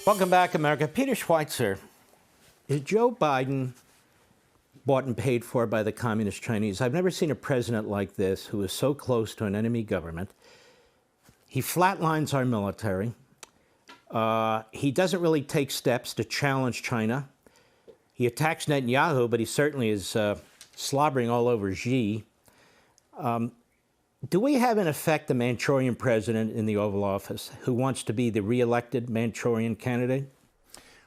Welcome back, America. Peter Schweizer. Is Joe Biden bought and paid for by the Communist Chinese? I've never seen a president like this who is so close to an enemy government. He flatlines our military. He doesn't really take steps to challenge China. He attacks Netanyahu, but he certainly is slobbering all over Xi. Do we have, in effect, a Manchurian president in the Oval Office who wants to be the re-elected Manchurian candidate?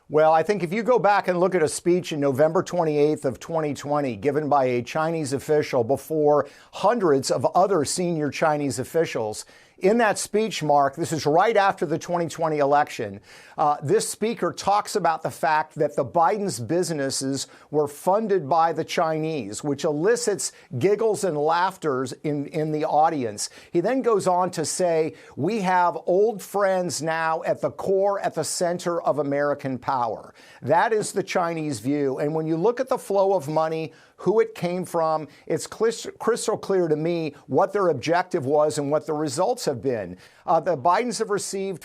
Well, I think if you go back and look at a speech in November 28th of 2020 given by a Chinese official before hundreds of other senior Chinese officials, in that speech, Mark, this is right after the 2020 election, this speaker talks about the fact that the Biden's businesses were funded by the Chinese, which elicits giggles and laughter in the audience. He then goes on to say, we have old friends now at the core, at the center of American power. That is the Chinese view. And when you look at the flow of money, who it came from, it's crystal clear to me what their objective was and what the results have been. The Bidens have received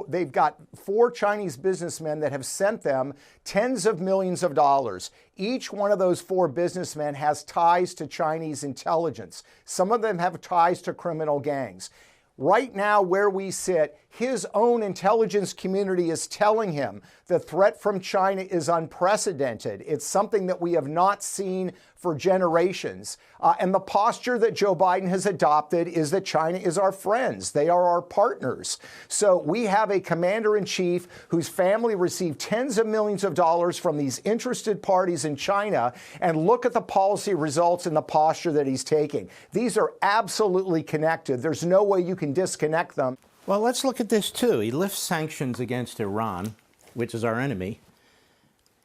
they've got 4 Chinese businessmen that have sent them tens of millions of dollars. Each one of those 4 businessmen has ties to Chinese intelligence. Some of them have ties to criminal gangs. Right now, where we sit, his own intelligence community is telling him the threat from China is unprecedented. It's something that we have not seen for generations. And the posture that Joe Biden has adopted is that China is our friends. They are our partners. So we have a commander-in-chief whose family received tens of millions of dollars from these interested parties in China. And look at the policy results and the posture that he's taking. These are absolutely connected. There's no way you can disconnect them. Well, let's look at this, too. He lifts sanctions against Iran, which is our enemy,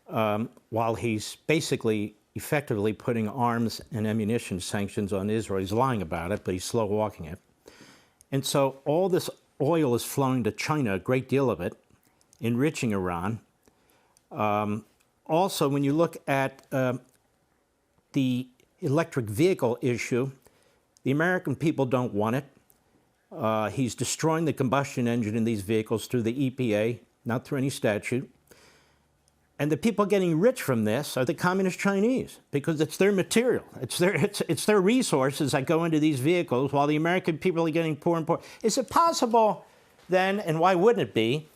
while he's basically effectively putting arms and ammunition sanctions on Israel. He's lying about it, but he's slow walking it. And so all this oil is flowing to China, a great deal of it, enriching Iran. Also, when you look at the electric vehicle issue, the American people don't want it. He's destroying the combustion engine in these vehicles through the EPA, not through any statute. And the people getting rich from this are the Communist Chinese, because it's their material. It's their resources that go into these vehicles, while the American people are getting poor and poor. Is it possible then, and why wouldn't it be,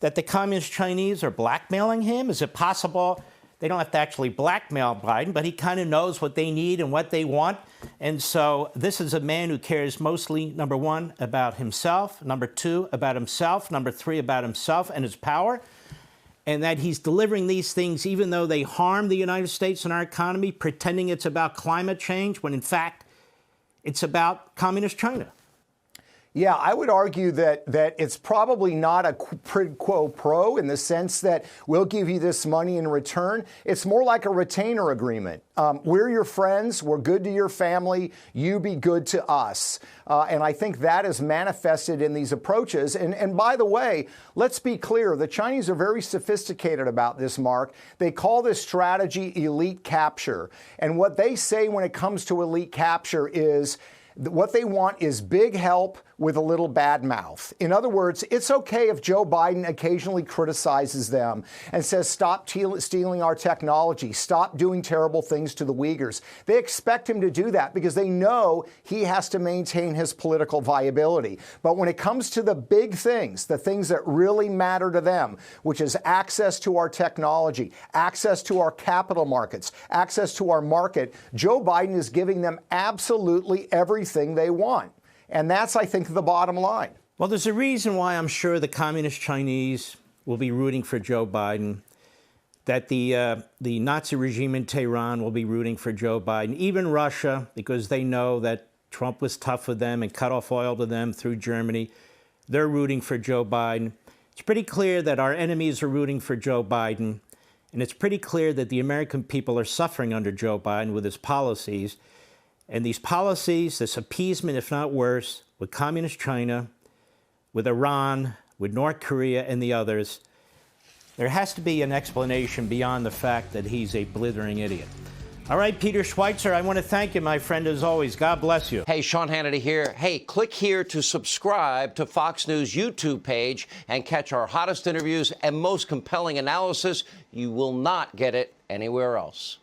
that the Communist Chinese are blackmailing him? Is it possible they don't have to actually blackmail Biden, but he kind of knows what they need and what they want? And so this is a man who cares mostly, number one, about himself, number two, about himself, number three, about himself and his power, and that he's delivering these things even though they harm the United States and our economy, pretending it's about climate change when, in fact, it's about Communist China. Yeah, I would argue that it's probably not a quid pro quo in the sense that we'll give you this money in return. It's more like a retainer agreement. We're your friends. We're good to your family. You be good to us. And I think that is manifested in these approaches. And by the way, let's be clear. The Chinese are very sophisticated about this, Mark. They call this strategy elite capture. And what they say when it comes to elite capture is what they want is big help with a little bad mouth. In other words, it's okay if Joe Biden occasionally criticizes them and says, stop stealing our technology, stop doing terrible things to the Uyghurs. They expect him to do that because they know he has to maintain his political viability. But when it comes to the big things, the things that really matter to them, which is access to our technology, access to our capital markets, access to our market, Joe Biden is giving them absolutely everything they want. And that's, I think, the bottom line. Well, there's a reason why I'm sure the Communist Chinese will be rooting for Joe Biden, that the Nazi regime in Tehran will be rooting for Joe Biden, even Russia, because they know that Trump was tough with them and cut off oil to them through Germany. They're rooting for Joe Biden. It's pretty clear that our enemies are rooting for Joe Biden, and it's pretty clear that the American people are suffering under Joe Biden with his policies. And these policies, this appeasement, if not worse, with Communist China, with Iran, with North Korea and the others, there has to be an explanation beyond the fact that he's a blithering idiot. All right, Peter Schweizer, I want to thank you, my friend, as always. God bless you. Hey, Sean Hannity here. Hey, click here to subscribe to Fox News YouTube page and catch our hottest interviews and most compelling analysis. You will not get it anywhere else.